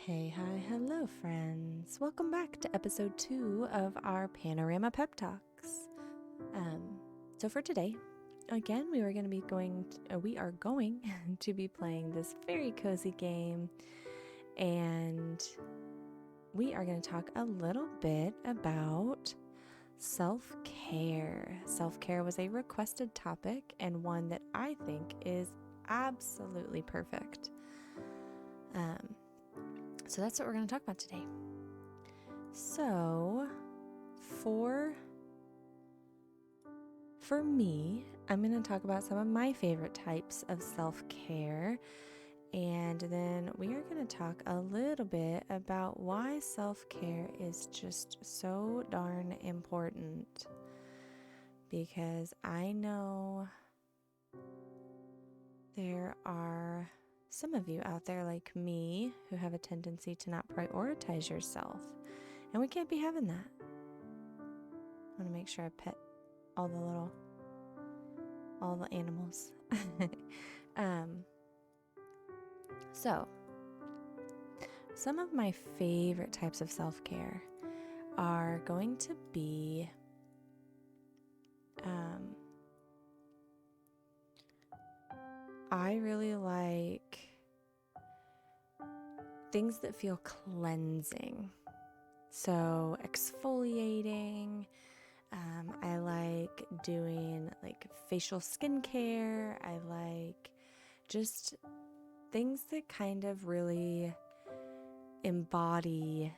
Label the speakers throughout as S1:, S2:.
S1: Hey, hi, hello, friends. Welcome back to episode 2 of our Panorama Pep Talks. So for today, again, we are going to be playing this very cozy game, and we are going to talk a little bit about self-care. Self-care was a requested topic and one that I think is absolutely perfect. So that's what we're going to talk about today. So, for me, I'm going to talk about some of my favorite types of self-care, and then we are going to talk a little bit about why self-care is just so darn important. Because I know there are some of you out there like me who have a tendency to not prioritize yourself. And we can't be having that. I want to make sure I pet all the animals. So, some of my favorite types of self-care are going to be I really like things that feel cleansing. So exfoliating. I like doing like facial skincare. I like just things that kind of really embody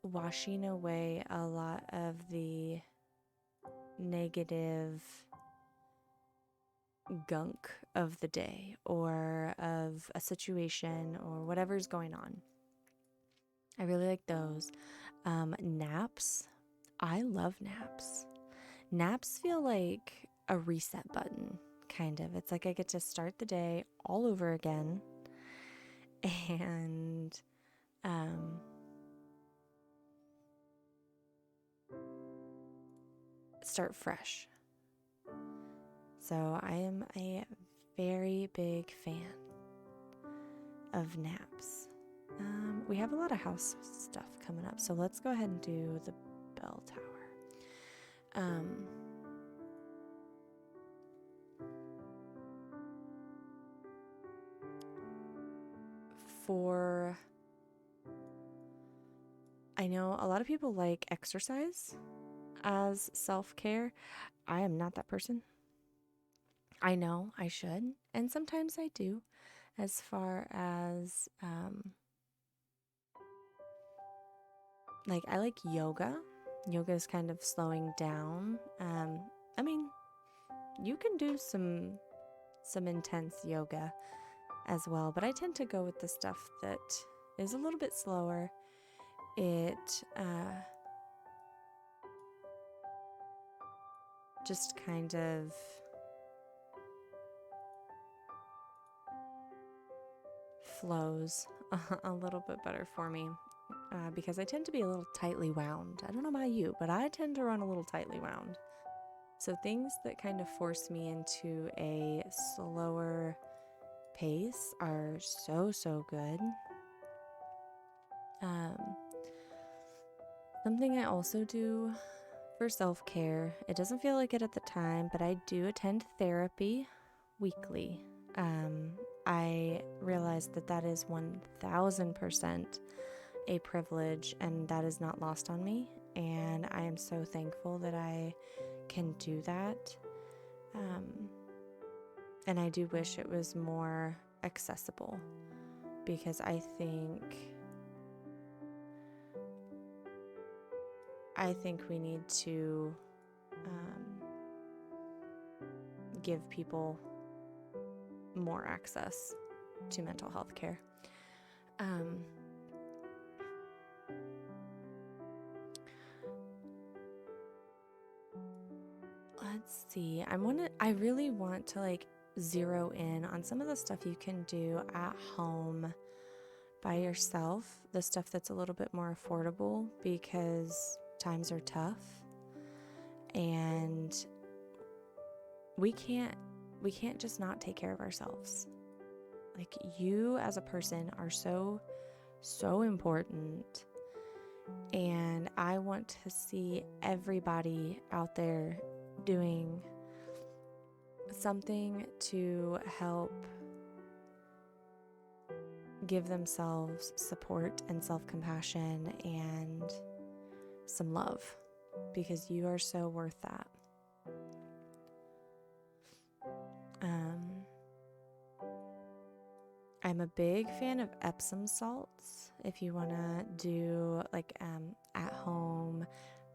S1: washing away a lot of the negative gunk of the day or of a situation or whatever's going on. I really like those. Naps. I love naps. Naps feel like a reset button, kind of. It's like I get to start the day all over again and start fresh. So I am a very big fan of naps. We have a lot of house stuff coming up, so let's go ahead and do the bell tower. I know a lot of people like exercise as self-care. I am not that person. I know I should, and sometimes I do, as far as like I like yoga. Yoga is kind of slowing down. I mean, you can do some intense yoga as well, but I tend to go with the stuff that is a little bit slower. It just kind of flows a little bit better for me because I tend to be a little tightly wound. I don't know about you, but I tend to run a little tightly wound. So things that kind of force me into a slower pace are so good. Something I also do for self-care, it doesn't feel like it at the time, but I do attend therapy weekly. I realize that is 1000% a privilege, and that is not lost on me. And I am so thankful that I can do that. And I do wish it was more accessible, because I think we need to give people more access to mental health care. Let's see. I really want to like zero in on some of the stuff you can do at home by yourself, the stuff that's a little bit more affordable because times are tough and we can't just not take care of ourselves. Like, you as a person are so so important. And I want to see everybody out there doing something to help give themselves support and self-compassion and some love, because you are so worth that. I'm a big fan of Epsom salts. If you want to do like at-home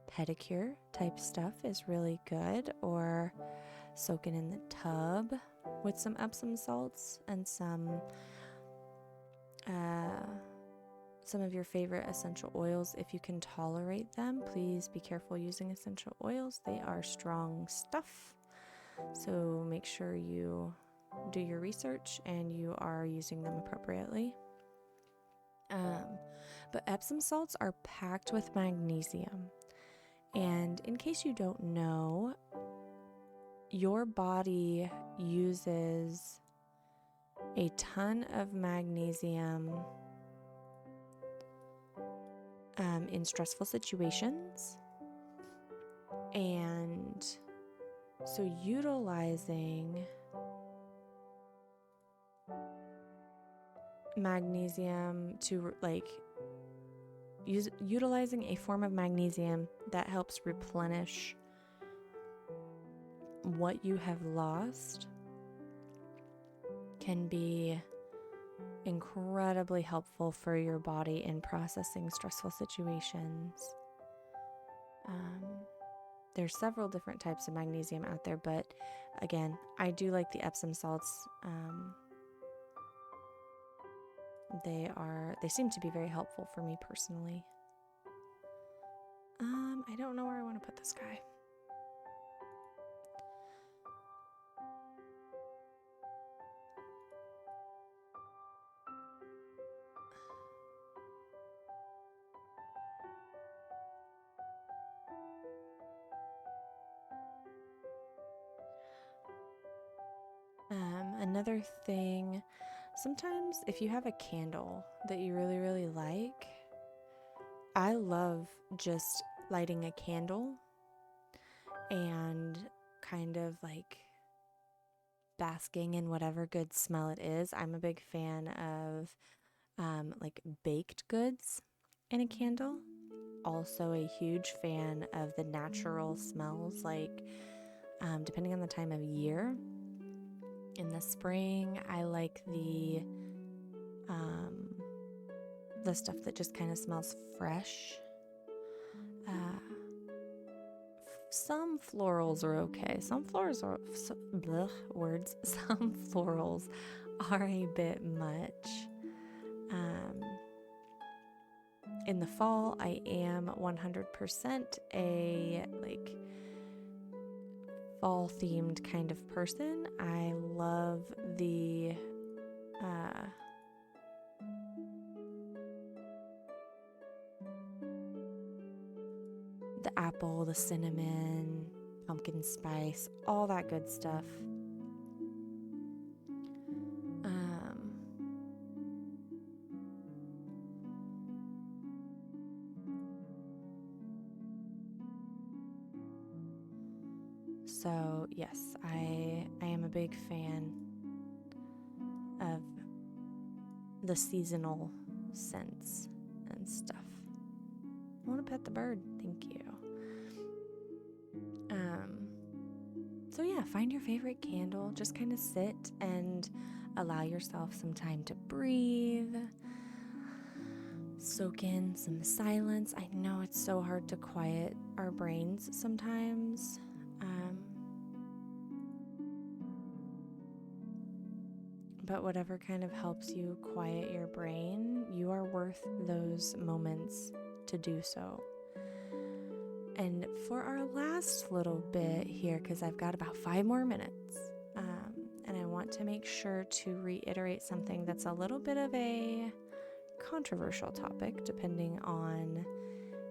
S1: pedicure type stuff is really good, or soaking in the tub with some Epsom salts and some of your favorite essential oils. If you can tolerate them, please be careful using essential oils. They are strong stuff, so make sure you do your research and you are using them appropriately. But Epsom salts are packed with magnesium, and in case you don't know, your body uses a ton of magnesium in stressful situations, and so utilizing magnesium to utilizing a form of magnesium that helps replenish what you have lost can be incredibly helpful for your body in processing stressful situations. There's several different types of magnesium out there, but again, I do like the Epsom salts. They seem to be very helpful for me personally. I don't know where I want to put this guy. Another thing, sometimes if you have a candle that you really, really like, I love just lighting a candle and kind of like basking in whatever good smell it is. I'm a big fan of like baked goods in a candle. Also a huge fan of the natural smells, like depending on the time of year. In the spring, I like the stuff that just kind of smells fresh. Some florals are okay. Some florals are Some florals are a bit much. In the fall, I am 100% a fall themed kind of person. I love the apple, the cinnamon, pumpkin spice, all that good stuff. So yes, I am a big fan of the seasonal scents and stuff. I want to pet the bird. Thank you. So yeah, find your favorite candle. Just kind of sit and allow yourself some time to breathe. Soak in some silence. I know it's so hard to quiet our brains sometimes. But whatever kind of helps you quiet your brain, you are worth those moments to do so. And for our last little bit here, because I've got about 5 more minutes, and I want to make sure to reiterate something that's a little bit of a controversial topic, depending on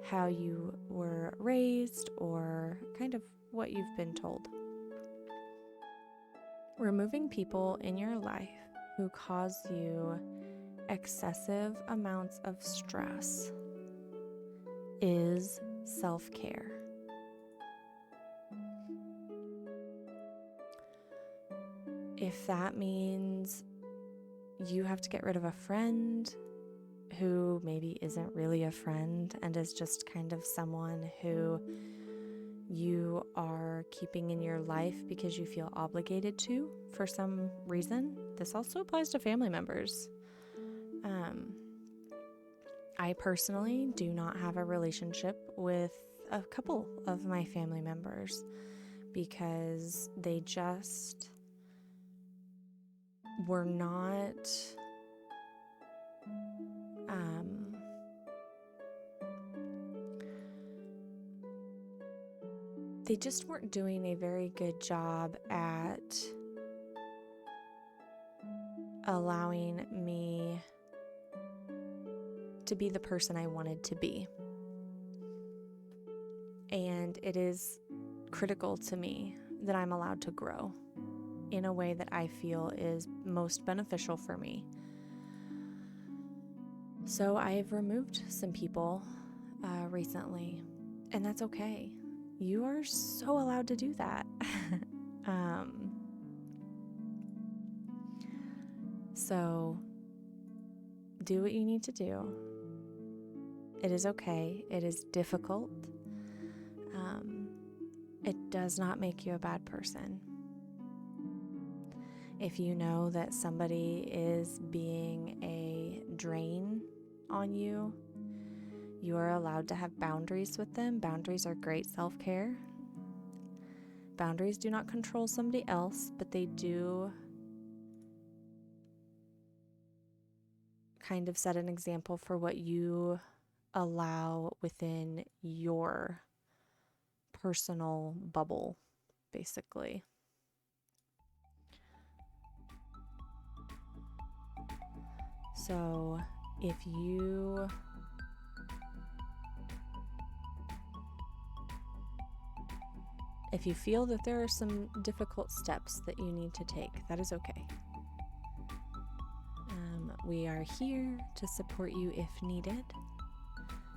S1: how you were raised or kind of what you've been told. Removing people in your life who cause you excessive amounts of stress is self-care. If that means you have to get rid of a friend who maybe isn't really a friend and is just kind of someone who you are keeping in your life because you feel obligated to for some reason. This also applies to family members. I personally do not have a relationship with a couple of my family members because they just were not they just weren't doing a very good job at allowing me to be the person I wanted to be. And it is critical to me that I'm allowed to grow in a way that I feel is most beneficial for me. So I've removed some people recently, and that's okay. You are so allowed to do that. So do what you need to do. It is okay. It is difficult. It does not make you a bad person. If you know that somebody is being a drain on you, you are allowed to have boundaries with them. Boundaries are great self-care. Boundaries do not control somebody else, but they do kind of set an example for what you allow within your personal bubble, basically. So if you feel that there are some difficult steps that you need to take, that is okay. We are here to support you if needed,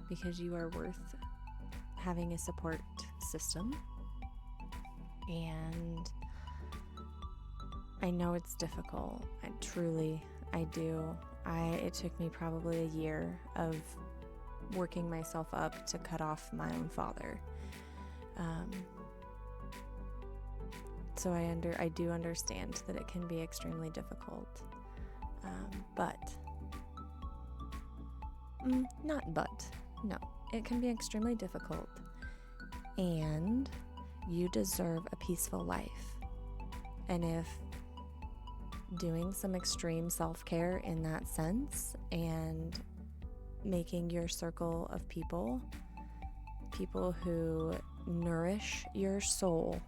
S1: because you are worth having a support system. And I know it's difficult. I do. It took me probably a year of working myself up to cut off my own father. So I do understand that it can be extremely difficult. No, it can be extremely difficult. And you deserve a peaceful life. And if doing some extreme self-care in that sense and making your circle of people who nourish your soul,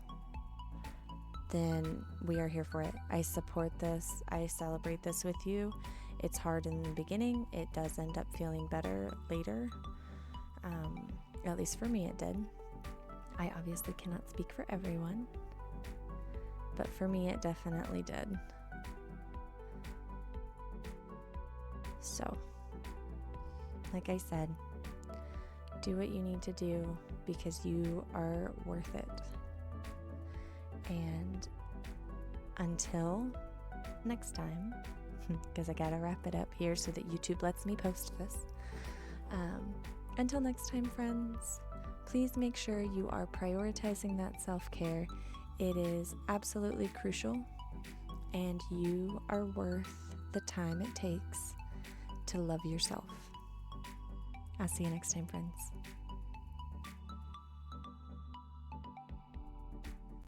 S1: then we are here for it. I support this. I celebrate this with you. It's hard in the beginning. It does end up feeling better later. At least for me it did. I obviously cannot speak for everyone, but for me it definitely did. So, like I said, do what you need to do because you are worth it. And until next time, because I gotta wrap it up here so that YouTube lets me post this. Until next time, friends, please make sure you are prioritizing that self-care. It is absolutely crucial, and you are worth the time it takes to love yourself. I'll see you next time, friends.